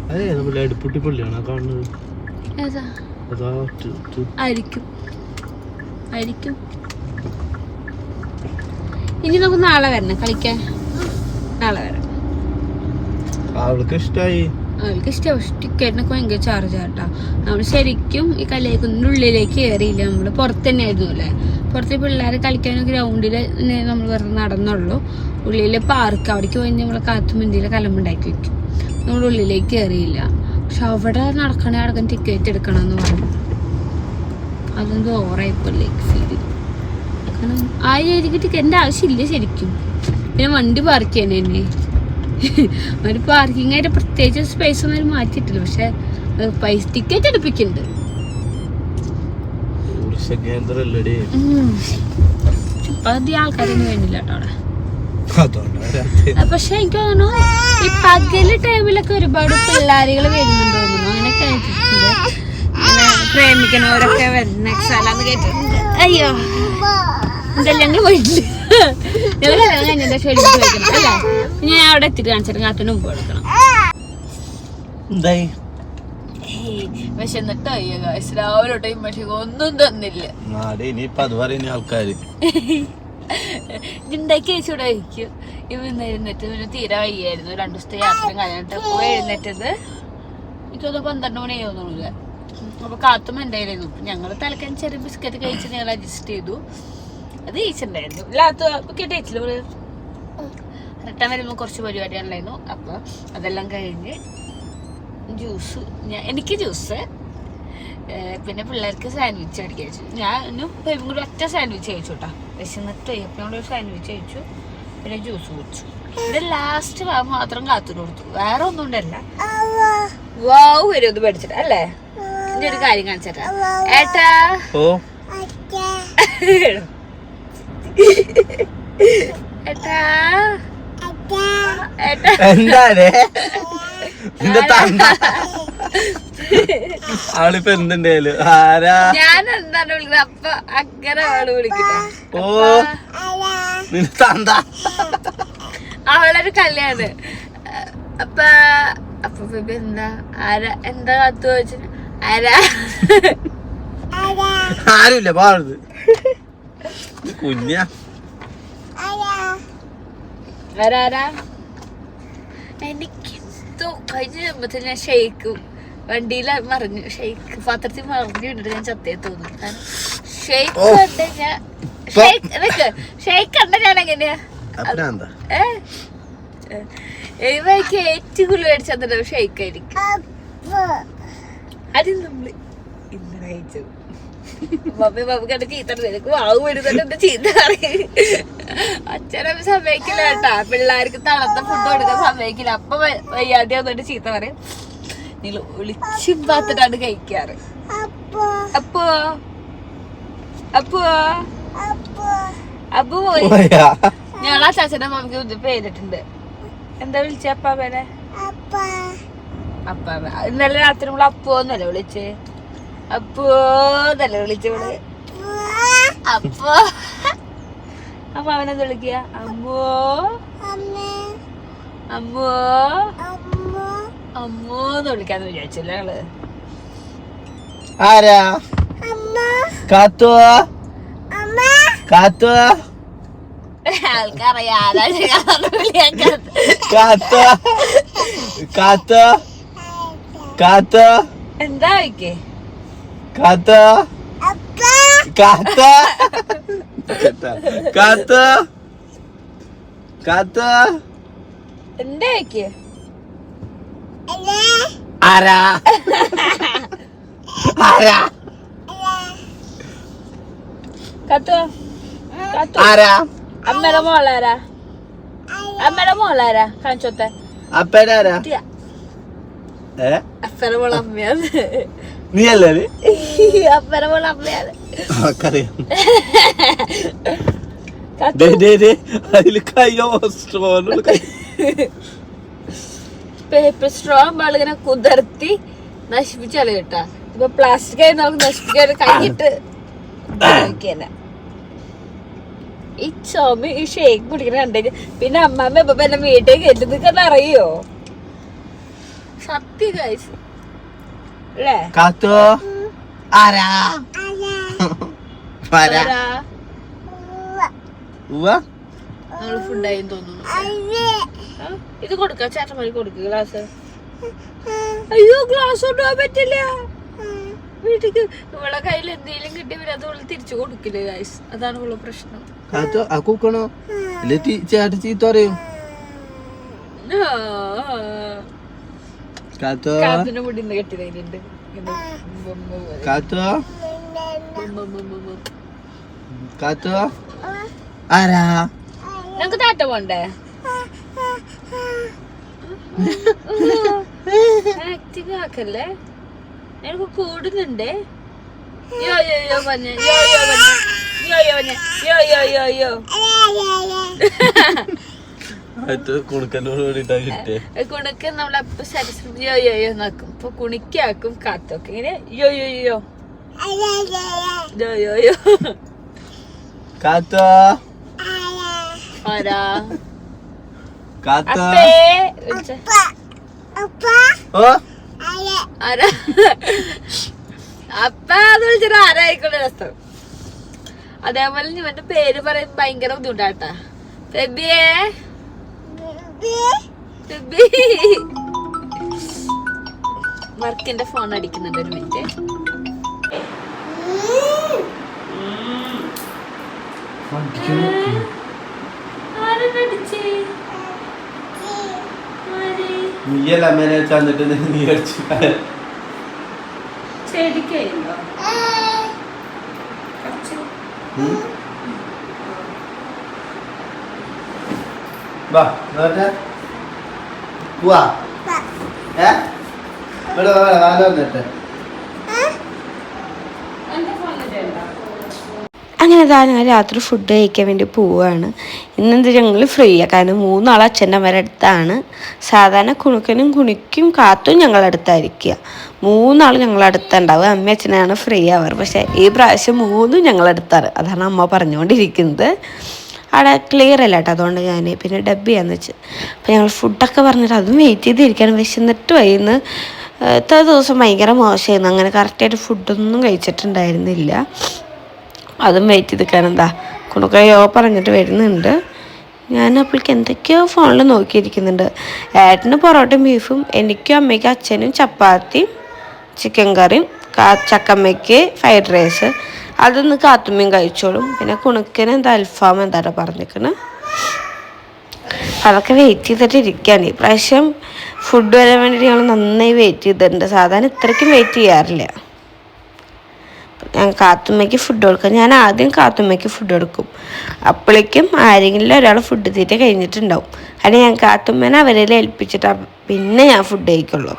ആയിരിക്കും ആയിരിക്കും. ഇനി നമുക്ക് നാളെ വരണം കളിക്കാൻ. നാളെ വരാം. അവൾക്ക് ഇഷ്ടമായി. അവൾക്ക് ഇഷ്ടം. പക്ഷെ ടിക്കറ്റിനൊക്കെ ഭയങ്കര ചാർജ് ആട്ടാ. നമ്മൾ ശരിക്കും ഈ കല്യാണക്കുന്നിന്റെ ഉള്ളിലേക്ക് കയറിയില്ല. നമ്മള് പുറത്ത് തന്നെ ആയിരുന്നു അല്ലേ. പുറത്ത് പിള്ളേരെ കളിക്കാനും ഗ്രൗണ്ടില് നമ്മൾ വെറുതെ നടന്നുള്ളൂ. ഉള്ളിലെ പാർക്ക് അവിടേക്ക് പോയി നമ്മളെ കാത്തുമന്തിയിലെ കലമ്പുണ്ടാക്കി വെക്കും. നമ്മൾ ഉള്ളിലേക്ക് കയറിയില്ല. പക്ഷെ അവിടെ നടക്കണ ടിക്കറ്റ് എടുക്കണമെന്ന് പറഞ്ഞു. അതെന്തോ ഓറായിപ്പോലേക്ക് ഫീൽ. കാരണം ആ രീതിക്ക് ടിക്കറ്റിന്റെ ആവശ്യമില്ല ശരിക്കും. പിന്നെ വണ്ടി പാർക്ക് ചെയ്യണേ എന്നെ ഒരു പാർക്കിംഗ് ആയിട്ട് പ്രത്യേകിച്ച് സ്പേസ് ഒന്നും മാറ്റിയിട്ടില്ല. പക്ഷെ പൈസ ടിക്കറ്റ് എടുപ്പിക്കുന്നുണ്ട്. ഇപ്പൊ അധികം ആൾക്കാരൊന്നും വേണ്ടില്ല കേട്ടോ അവിടെ. പക്ഷെ എനിക്ക് തോന്നുന്നു ഈ പകല് ടൈമിലൊക്കെ ഒരുപാട് പിള്ളേരുകൾ വരുന്നുണ്ട് തോന്നുന്നു. അങ്ങനെ കേട്ടിട്ടുണ്ട്. ഇങ്ങനെ പ്രേമിക്കണവരൊക്കെ വരുന്ന സ്ഥലം കേട്ടിട്ടുണ്ട്. അയ്യോ ഇതെല്ലാം ഞങ്ങൾ പോയിട്ടില്ല. ഞങ്ങൾ കഴിഞ്ഞ ശരി ചോദിക്കണം അല്ലേ. ഞാൻ അവിടെ എത്തിയിട്ട് കാണിച്ചിട്ട് കാത്തിന് മുമ്പ് കൊടുക്കണം. വിശന്നിട്ടോ അയ്യോ രാവിലെ പക്ഷേ ഒന്നും തന്നില്ല. ഉണ്ടാക്കി വെച്ചൂടെ കഴിക്കും. ഇന്ന് എഴുന്നേറ്റ് പിന്നെ തീരെ വയ്യായിരുന്നു. 2 ദിവസത്തെ യാത്ര കഴിഞ്ഞിട്ട് പോയി എഴുന്നേറ്റത് എനിക്കൊന്ന് 12 മണി തോന്നുന്നില്ല. അപ്പൊ കാത്തും എന്തായാലും ഞങ്ങള് തലക്കാൻ ചെറിയ ബിസ്ക്കറ്റ് കഴിച്ച് ഞങ്ങൾ അഡ്ജസ്റ്റ് ചെയ്തു. അത് കഴിച്ചിട്ടുണ്ടായിരുന്നു. ഇല്ലാത്ത കേട്ടില്ല റിട്ടേൺ വരുമ്പോൾ കുറച്ച് പരിപാടികളുണ്ടായിരുന്നു. അപ്പൊ അതെല്ലാം കഴിഞ്ഞ് ജ്യൂസ് എനിക്ക് ജ്യൂസ് പിന്നെ പിള്ളേർക്ക് സാൻഡ്വിച്ച് അടിക്കാൻ വെച്ചു. ഞാനും കൂടി ഒറ്റ സാൻഡ്വിച്ച് കഴിച്ചു കേട്ടോ. വിശന്നിട്ട് അയ്യപ്പനോട് സാൻഡ്വിച്ച് കഴിച്ചു. പിന്നെ ജ്യൂസ് കുടിച്ചു. ഇത് ലാസ്റ്റ് മാത്രം കാത്തുന് കൊടുത്തു. വേറെ ഒന്നും ഉണ്ടല്ല. വാവ് വരും ഒന്ന് പഠിച്ചിട്ട് അല്ലേ. ഇനി ഒരു കാര്യം കാണിച്ചേട്ടാ ഏട്ടാ. ഏട്ടാ ആളിപ്പോ എന്തുണ്ടായാലും ആരാ ഞാൻ എന്താണ് വിളിക്കുന്നത്. അപ്പൊ അങ്ങനെ ആള് വിളിക്കട്ടെ. ഓ തന്ത അവളൊരു കല്യാണ്. അപ്പൊ അപ്പൊ എന്താ ആരാ എന്താ കത്ത് ചോദിച്ചു. ആരാ ആരുമില്ല പാടുന്നത് കുഞ്ഞ ആരാ. എനിക്ക് കഴിഞ്ഞ ജന്മത്തിൽ ഞാൻ ഷെയ്ക്ക് വണ്ടിയിൽ മറിഞ്ഞു. ഷെയ്ക്ക് പാത്രത്തിൽ മറിഞ്ഞിട്ട് ഞാൻ ചത്തേ തോന്നുന്നു. കാരണം ഷെയ്ക്ക് കണ്ട ഞാൻ ഷെയ്ക്ക് കണ്ട ഞാൻ എങ്ങനെയാ എനിക്ക് ഏറ്റവും കൂടുതൽ മേടിച്ചു ഷെയ്ക്ക് ആയിരിക്കും. അത് നമ്മള് ഇന്ന് കഴിച്ചു. കണ്ട ചീത്ത വാവ് വരുന്നുണ്ട് ചീത്ത അച്ഛനും സമ്മതിക്കില്ല കേട്ടാ. പിള്ളേർക്ക് തണുത്ത ഫുഡ് കൊടുക്കാൻ സമ്മതിക്കില്ല. അപ്പൊ വയ്യാതെ വന്നിട്ട് ചീത്ത പറയും. നിങ്ങൾ ഒളിച്ചും പാത്തിട്ടാണ് കഴിക്കാറ്. അപ്പോ അപ്പോ അപ്പു പോയി. ഞങ്ങൾ ആ ചാച്ചന്റെ മമ്മിക്ക് പേരിട്ടുണ്ട്. എന്താ വിളിച്ച അപ്പാവനെ? അപ്പാവ. ഇന്നലെ രാത്രി നമ്മള് അപ്പോന്നല്ലേ വിളിച്ചേ. അപ്പോന്നല്ലേ വിളിച്ചവള്. അപ്പോ അപ്പൊ അവനെന്ത് വിളിക്കുക? അമ്മോ അമ്മോ അമ്മോന്ന് വിളിക്കാന്ന് വിചാരിച്ചല്ലേ ഞങ്ങള്. ആരാ കാത്തു കാത്തു ആൾക്കറിയാ കാത്തു കാത്തു കാത്തു എന്താ വയ്ക്കേ കാത്തു കാത്തു കാത്തു കാത്തു എന്താ വയ്ക്കേ ആരാ ആരാ കാത്തു കാത്തു ആരാ അമ്മയുടെ മോളാരാ? അമ്മയുടെ മോളാരാ? കാണിച്ചോത്തെ. അപ്പനാരാ? അപ്പയുടെ മോള അമ്മയാണ്. നീ അല്ലേ? അപ്പയുടെ മോള അമ്മയാണ്. അതില് പേപ്പർ സ്ട്രോ ആളിങ്ങനെ കുതിർത്തി നശിപ്പിച്ചാല് കേട്ടാ. ഇപ്പൊ പ്ലാസ്റ്റിക് ആയി നമുക്ക് നശിപ്പിക്കാൻ കഴിഞ്ഞിട്ട് ഈ ചുമ ഈ ഷേക്ക് കുടിക്കണ കണ്ടു. പിന്നെ അമ്മാമ്മ ഇപ്പൊ എന്നെ വീട്ടിൽ കയറ്റുന്ന അറിയോ? സത്യം കഴിച്ചു അല്ലേ? നമ്മള് ഫുഡായി തോന്നുന്നു. ഇത് കൊടുക്ക, ചേട്ടന്മാരി കൊടുക്കുക ഗ്ലാസ്. അയ്യോ ഗ്ലാസ് കൊണ്ടുപോകാൻ പറ്റില്ല വീട്ടിക്ക്. ഇവളെ കയ്യിൽ എന്തെങ്കിലും കിട്ടിയ പിന്നെ അത് ഇവള് തിരിച്ചു കൊടുക്കില്ല ഗൈസ്. അതാണ് ഇവളെ പ്രശ്നം. കാത്തിന്റെ മുടി കെട്ടിയതുണ്ട്. നമുക്ക് താറ്റ പോണ്ടേ? ആക്ടിങ് ആക്കല്ലേ, എനിക്ക് കൂടുന്നുണ്ടേ. യോ യോ യോ പറഞ്ഞ യോ യോ പറഞ്ഞ യോ യോ പറഞ്ഞ യോ യോ യോ യോ. കുണുക്ക് നമ്മളെപ്പോ സാറ്റിസ്ഫൈ യോ യോ യോ നോക്കും. ഇപ്പൊ കുണിക്കാക്കും കാത്തൊക്കെ ഇങ്ങനെ യോ യോ യോ യോ യോ യോ. ആരാ അപ്പ അത് വിളിച്ചിട്ട് ആരായിക്കോട്ടെ രസം. അതേപോലെ ഇവന്റെ പേര് പറയുന്നത് ഭയങ്കര ബുദ്ധിമുട്ടാട്ടാ. ഫെബിയേ വർക്കിന്റെ ഫോൺ അടിക്കുന്നുണ്ട്. ഒരു മിനിറ്റ്. ചെടിക്കോ അങ്ങനെ ഞങ്ങൾ രാത്രി ഫുഡ് കഴിക്കാൻ വേണ്ടി പോവുകയാണ്. ഇന്നെന്ത് ഞങ്ങൾ ഫ്രീ ആണ്. കാരണം 3 ആൾ അച്ഛൻ്റെ അമ്മയുടെ അടുത്താണ്. സാധാരണ കുണുക്കനും കുണിക്കും കാത്തും ഞങ്ങളടുത്തായിരിക്കുക. 3 ആൾ ഞങ്ങളടുത്തുണ്ടാവുക. അമ്മ അച്ഛനാണ് ഫ്രീ ആവാറ്. പക്ഷേ ഈ പ്രാവശ്യം 3 ഞങ്ങളടുത്താണ്. അതാണ് അമ്മ പറഞ്ഞുകൊണ്ടിരിക്കുന്നത്. അവിടെ ക്ലിയർ അല്ല കേട്ടോ. അതുകൊണ്ട് ഞാൻ പിന്നെ ഡബ് ചെയ്യാന്ന് വെച്ച്. അപ്പോൾ ഞങ്ങൾ ഫുഡൊക്കെ പറഞ്ഞിട്ട് അതും വെയിറ്റ് ചെയ്തിരിക്കുകയാണ്. വിശന്നിട്ട് വൈകുന്നു. ഇത്ര ദിവസം ഭയങ്കര മോശമായിരുന്നു. അങ്ങനെ കറക്റ്റായിട്ട് ഫുഡൊന്നും കഴിച്ചിട്ടുണ്ടായിരുന്നില്ല. അതും വെയിറ്റ് ചെയ്ത് നിൽക്കാനെന്താ കുണുക്കയോ പറഞ്ഞിട്ട് വരുന്നുണ്ട്. ഞാൻ അപ്പോഴേക്ക് എന്തൊക്കെയോ ഫോണിൽ നോക്കിയിരിക്കുന്നുണ്ട്. ഏട്ടന് പൊറോട്ടയും ബീഫും, എനിക്കും അമ്മയ്ക്കും അച്ഛനും ചപ്പാത്തിയും ചിക്കൻ കറിയും, ചക്കമ്മയ്ക്ക് ഫ്രൈഡ് റൈസ്. അതൊന്ന് കാത്തുമ്മയും കഴിച്ചോളും. പിന്നെ കുണുക്കന് എന്താ അൽഫാം എന്താ പറഞ്ഞിരിക്കുന്നത്. അതൊക്കെ വെയിറ്റ് ചെയ്തിട്ട് ഇരിക്കുകയാണ്. ഈ പ്രാവശ്യം ഫുഡ് വരാൻ വേണ്ടിയിട്ട് ഞങ്ങൾ നന്നായി വെയിറ്റ് ചെയ്തിട്ടുണ്ട്. സാധാരണ ഇത്രയ്ക്കും വെയിറ്റ് ചെയ്യാറില്ല. ഞാൻ കാത്തുമ്മയ്ക്ക് ഫുഡ് കൊടുക്കാം. ഞാൻ ആദ്യം കാത്തുമ്മയ്ക്ക് ഫുഡ് കൊടുക്കും. അപ്പോഴേക്കും ആരെങ്കിലും ഒരാൾ ഫുഡ് തീറ്റ കഴിഞ്ഞിട്ടുണ്ടാവും. അല്ലെങ്കിൽ ഞാൻ കാത്തുമ്മേനെ അവരെ ഏൽപ്പിച്ചിട്ടാണ് പിന്നെ ഞാൻ ഫുഡ് കഴിക്കുള്ളൂ.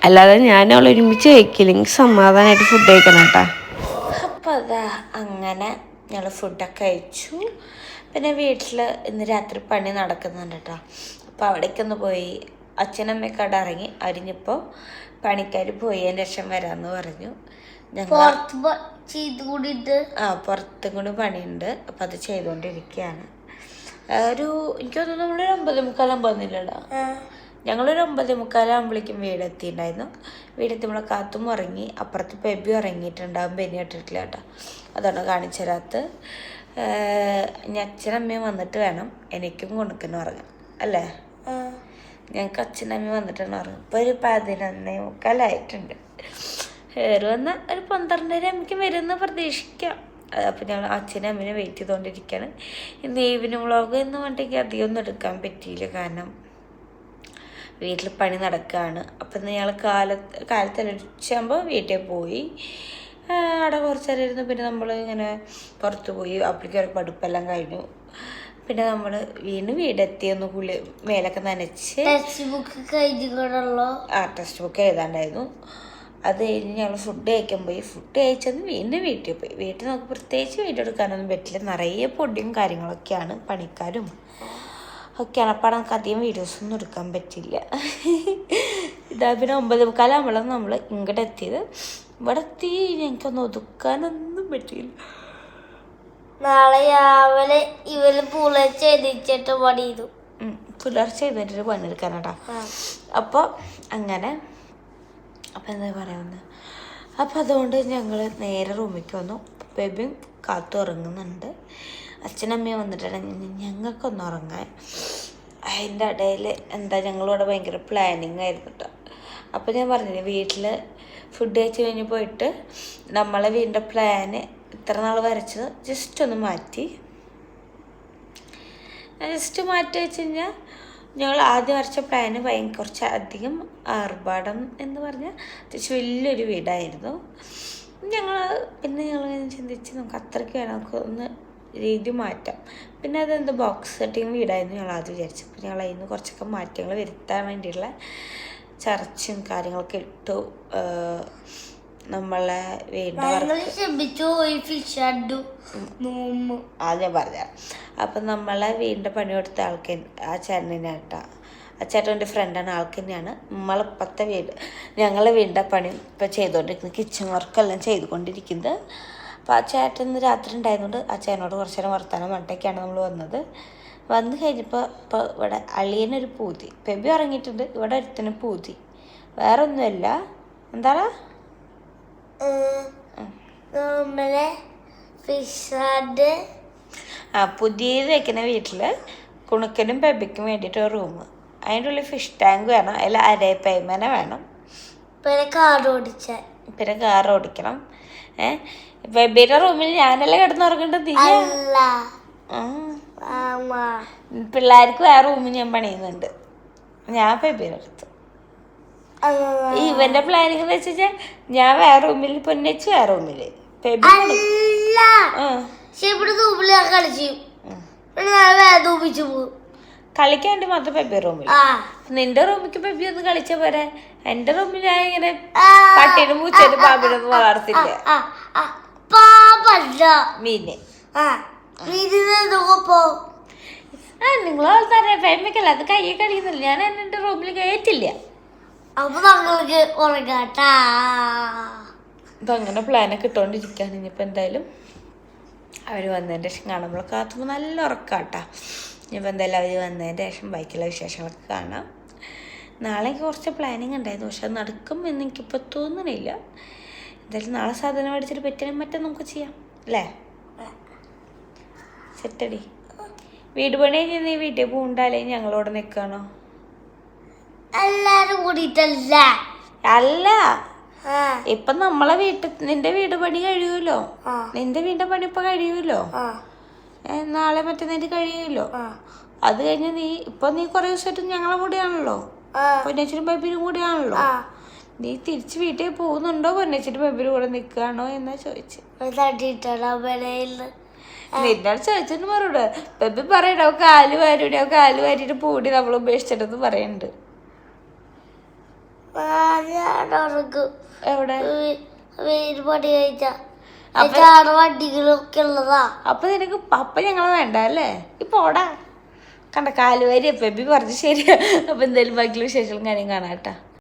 അല്ലാതെ ഞാനവൾ ഒരുമിച്ച് കഴിക്കില്ലെങ്കിൽ സമാധാനമായിട്ട് ഫുഡ് കഴിക്കണം കേട്ടോ. അപ്പോൾ അതാ അങ്ങനെ ഞങ്ങൾ ഫുഡൊക്കെ കഴിച്ചു. പിന്നെ വീട്ടിൽ ഇന്ന് രാത്രി പണി നടക്കുന്നുണ്ട് കേട്ടോ. അപ്പോൾ അവിടേക്കൊന്ന് പോയി. അച്ഛനമ്മയൊക്കെ അവിടെ ഇറങ്ങി. അരിഞ്ഞപ്പോൾ പണിക്കാർ പോയി അതിന് ശേഷം വരാമെന്ന് പറഞ്ഞു. പുറത്തും കൂടി പണിയുണ്ട്. അപ്പം അത് ചെയ്തുകൊണ്ടിരിക്കുകയാണ്. എനിക്ക് തോന്നുന്നു നമ്മളൊരു 9:45 വന്നില്ലല്ലോ. ഞങ്ങളൊരു 9:45 വീടെത്തിയിട്ടുണ്ടായിരുന്നു. വീടെത്തി നമ്മളെ കാത്തും ഉറങ്ങി. അപ്പുറത്ത് പെബി ഉറങ്ങിയിട്ടുണ്ടാകും. ബെനി ഇട്ടിട്ടില്ല കേട്ടോ. അതാണ് കാണിച്ചു തരാത്ത്. ഇനി അച്ഛനമ്മയും വന്നിട്ട് വേണം എനിക്കും കുണുക്കനും ഉറങ്ങാൻ അല്ലേ. ഞങ്ങൾക്ക് അച്ഛനമ്മയും വന്നിട്ടാണ് ഉറങ്ങും. ഇപ്പോൾ ഒരു 11:45 കയറി വന്നാൽ ഒരു 12:30 വരുമെന്ന് പ്രതീക്ഷിക്കാം. അപ്പോൾ ഞങ്ങൾ അച്ഛനും അമ്മേനെ വെയിറ്റ് ചെയ്തുകൊണ്ടിരിക്കുകയാണ്. ഇന്ന് ഈവനിങ് വ്ളോഗ് എന്ന് പറഞ്ഞിട്ട് അധികം ഒന്നും എടുക്കാൻ പറ്റിയില്ല. കാരണം വീട്ടിൽ പണി നടക്കുകയാണ്. അപ്പം ഞങ്ങൾ കാലത്ത് ഉച്ചയാകുമ്പോൾ വീട്ടിൽ പോയി. അവിടെ കുറച്ച് നേരം ഇരുന്നു. പിന്നെ നമ്മൾ ഇങ്ങനെ പുറത്ത് പോയി. അപ്പോഴേക്കും പഠിപ്പെല്ലാം കഴിഞ്ഞു. പിന്നെ നമ്മൾ വീടെത്തി ഒന്ന് മേലൊക്കെ നനച്ച് ടെക്സ്റ്റ് ബുക്ക് എഴുതാണ്ടായിരുന്നു. അത് കഴിഞ്ഞ് ഞങ്ങൾ ഫുഡ് കഴിക്കാൻ പോയി. ഫുഡ് കഴിച്ചത് വീണ്ടും വീട്ടിൽ പോയി. വീട്ടിൽ നമുക്ക് പ്രത്യേകിച്ച് വീഡിയോ എടുക്കാനൊന്നും പറ്റില്ല, നിറയെ പൊടിയും കാര്യങ്ങളൊക്കെയാണ്, പണിക്കാരും ഒക്കെയാണ്. അപ്പം നമുക്ക് അധികം വീഡിയോസൊന്നും എടുക്കാൻ പറ്റില്ല. ഇതാ പിന്നെ 9:15 നമ്മൾ ഇങ്ങോട്ട് എത്തിയത്. ഇവിടെ എത്തി ഞങ്ങൾക്കൊന്നും ഒതുക്കാനൊന്നും പറ്റിയില്ല. നാളെ രാവിലെ ഇവര് പുലർച്ചെ എഴുതിച്ചിട്ട് പണി ചെയ്തു. പുലർച്ചെ എഴുന്നേറ്റ് പണിയെടുക്കാനാട്ടാ. അപ്പോൾ അങ്ങനെ അപ്പം എന്താ പറയുന്നത്, അപ്പം അതുകൊണ്ട് ഞങ്ങൾ നേരെ റൂമിലേക്ക് വന്നു. ബേബിയും കാത്തു ഉറങ്ങുന്നുണ്ട്. അച്ഛനമ്മയും വന്നിട്ടുണ്ടെങ്കിൽ ഞങ്ങൾക്കൊന്ന് ഉറങ്ങാൻ. അതിൻ്റെ ഇടയിൽ എന്താ ഞങ്ങളിവിടെ ഭയങ്കര പ്ലാനിങ് ആയിരുന്നു കേട്ടോ. അപ്പോൾ ഞാൻ പറഞ്ഞില്ലേ, വീട്ടിൽ ഫുഡ് കഴിച്ച് കഴിഞ്ഞ് പോയിട്ട് നമ്മളെ വീടിൻ്റെ പ്ലാന് ഇത്ര നാൾ വരച്ചത് ജസ്റ്റ് ഒന്ന് മാറ്റി. ജസ്റ്റ് മാറ്റി വെച്ച് കഴിഞ്ഞാൽ ഞങ്ങൾ ആദ്യം വരച്ച പ്ലാന് കുറച്ച് അധികം ആർഭാടം എന്ന് പറഞ്ഞാൽ അത്യാവശ്യം വലിയൊരു വീടായിരുന്നു. പിന്നെ ഞങ്ങൾ ചിന്തിച്ച് നമുക്ക് അത്രയ്ക്ക് വേണം, നമുക്ക് ഒന്ന് രീതി മാറ്റാം. പിന്നെ അതെന്ത് ബോക്സ് സെറ്റിങ് വീടായിരുന്നു ഞങ്ങൾ ആദ്യം വിചാരിച്ചു. അപ്പോൾ ഞങ്ങൾ അതിൽ നിന്ന് കുറച്ചൊക്കെ മാറ്റങ്ങൾ വരുത്താൻ വേണ്ടിയുള്ള ചർച്ചയും കാര്യങ്ങളൊക്കെ ഇട്ടു. നമ്മളെ വീടിൻ്റെ അത് ഞാൻ പറഞ്ഞ. അപ്പം നമ്മളെ വീടിൻ്റെ പണി കൊടുത്ത ആൾക്ക് ആ ചേട്ടനാട്ടാ, ആ ചേട്ടൻ്റെ ഫ്രണ്ടാണ്, ആൾക്ക് തന്നെയാണ് നമ്മളിപ്പോഴത്തെ വീട്, ഞങ്ങളെ വീടിൻ്റെ പണി ഇപ്പം ചെയ്തുകൊണ്ടിരിക്കുന്നത്, കിച്ചൺ വർക്കെല്ലാം ചെയ്തുകൊണ്ടിരിക്കുന്നത്. അപ്പോൾ ആ ചേട്ടൻ ഇന്ന് രാത്രി ഉണ്ടായതുകൊണ്ട് ആ ചേട്ടനോട് കുറച്ച് നേരം വർത്താനം പറഞ്ഞിട്ടൊക്കെയാണ് നമ്മൾ വന്നത്. വന്നു കഴിഞ്ഞപ്പോൾ ഇപ്പോൾ ഇവിടെ അളിയനൊരു പൂതി, ബേബി ഉറങ്ങിയിട്ടുണ്ട്, ഇവിടെ ഒരുത്തന് പൂതി, വേറെ ഒന്നുമല്ല. എന്താണ് പുതിയത് വെക്കുന്ന വീട്ടിൽ കുണുക്കനും ബേബിക്കും വേണ്ടിയിട്ട് ഒരു റൂം, അതിൻ്റെ ഉള്ളിൽ ഫിഷ് ടാങ്ക് വേണം, അതിൽ അരപ്പൈമന വേണം, പിന്നെ കാർ ഓടിക്കണം. ബേബിയുടെ റൂമിൽ ഞാനല്ലേ കിടന്നുറങ്ങേണ്ടത്, പിള്ളേർക്ക് വേറെ റൂമിൽ ഞാൻ പണിയുന്നുണ്ട്, ഞാൻ ബേബിയുടെ അടുത്ത്. ഇവന്റെ പ്ലാനിങ് എന്ന് വെച്ചാൽ ഞാൻ വേറെ റൂമിൽ, പൊന്നച്ച് വേറെ റൂമില്, കളിക്കാൻ വേണ്ടി മാത്രം ബേബി റൂമിൽ. നിന്റെ റൂമിക്ക് ബേബി ഒന്ന് കളിച്ച പോരെ, എന്റെ റൂമിൽ ഞാൻ ഇങ്ങനെ പട്ടീനും പൂച്ചേനും പാമ്പിനൊന്നും വളർത്തില്ല. മീനെ നിങ്ങൾ വളർത്താറേ ഫേമക്കല്ല, അത് കയ്യെ കളിക്കുന്നില്ല, ഞാൻ എന്റെ റൂമിൽ കയറ്റില്ല. അപ്പൊ നമ്മൾക്ക് ഉറങ്ങാട്ടാ. അപ്പം അങ്ങനെ പ്ലാനൊക്കെ ഇട്ടുകൊണ്ടിരിക്കുകയാണ്. ഇനിയിപ്പോൾ എന്തായാലും അവർ വന്നതിൻ്റെ ശേഷം കാണാം. നമ്മൾ കാത്തുമ്പോൾ നല്ല ഉറക്കാട്ടാ. ഇനിയിപ്പോൾ എന്തായാലും അവർ വന്നതിൻ്റെ ശേഷം ബൈക്കിലെ വിശേഷങ്ങളൊക്കെ കാണാം. നാളെ എനിക്ക് കുറച്ച് പ്ലാനിങ് ഉണ്ടായിരുന്നു, പക്ഷെ അത് നടക്കും എന്ന് എനിക്കിപ്പോൾ തോന്നണില്ല. എന്തായാലും നാളെ സാധനം മേടിച്ചിട്ട് പറ്റാനും മറ്റും നമുക്ക് ചെയ്യാം അല്ലേ? സെറ്റടി. വീട് പണി കഴിഞ്ഞ് നീ വീട്ടിൽ പോകണ്ടല്ലേ, ഞങ്ങളോട് നിൽക്കുകയാണോ? എല്ലാരും കൂടിയിട്ടല്ല, അല്ല, ഇപ്പൊ നമ്മളെ നിന്റെ വീട് പണി കഴിയൂലോ, നിന്റെ വീടിന്റെ പണി ഇപ്പൊ കഴിയൂലോ, നാളെ മറ്റന്നായിട്ട് കഴിയൂലോ. അത് കഴിഞ്ഞ് നീ കുറെ ദിവസമായിട്ട് ഞങ്ങളെ കൂടെയാണല്ലോ, പൊന്നച്ചിനും ബേബിനും കൂടെയാണല്ലോ. നീ തിരിച്ച് വീട്ടിൽ പോകുന്നുണ്ടോ, പൊന്നച്ചിനും ബേബിനും കൂടെ നിൽക്കുകയാണോ എന്നാ ചോദിച്ചു. നിന്നോട് ചോദിച്ചിട്ട് മറുപടി ബേബി പറയണ കാല് വാരിയിട്ട് പൂടി നമ്മൾ ഉപേക്ഷിച്ചിട്ടെന്ന് പറയുന്നുണ്ട്. എവിടെ വണ്ടികളൊക്കെ ഉള്ളതാ. അപ്പൊ നിനക്ക് പപ്പ ഞങ്ങളെ വേണ്ട അല്ലേ? ഇപ്പൊ ഓടാ കണ്ട കാലുവാരി ബേബി പറഞ്ഞു ശരിയാ. അപ്പൊ എന്തായാലും ബാക്കിയുള്ള വിശേഷങ്ങളും കാര്യം കാണാട്ടാ.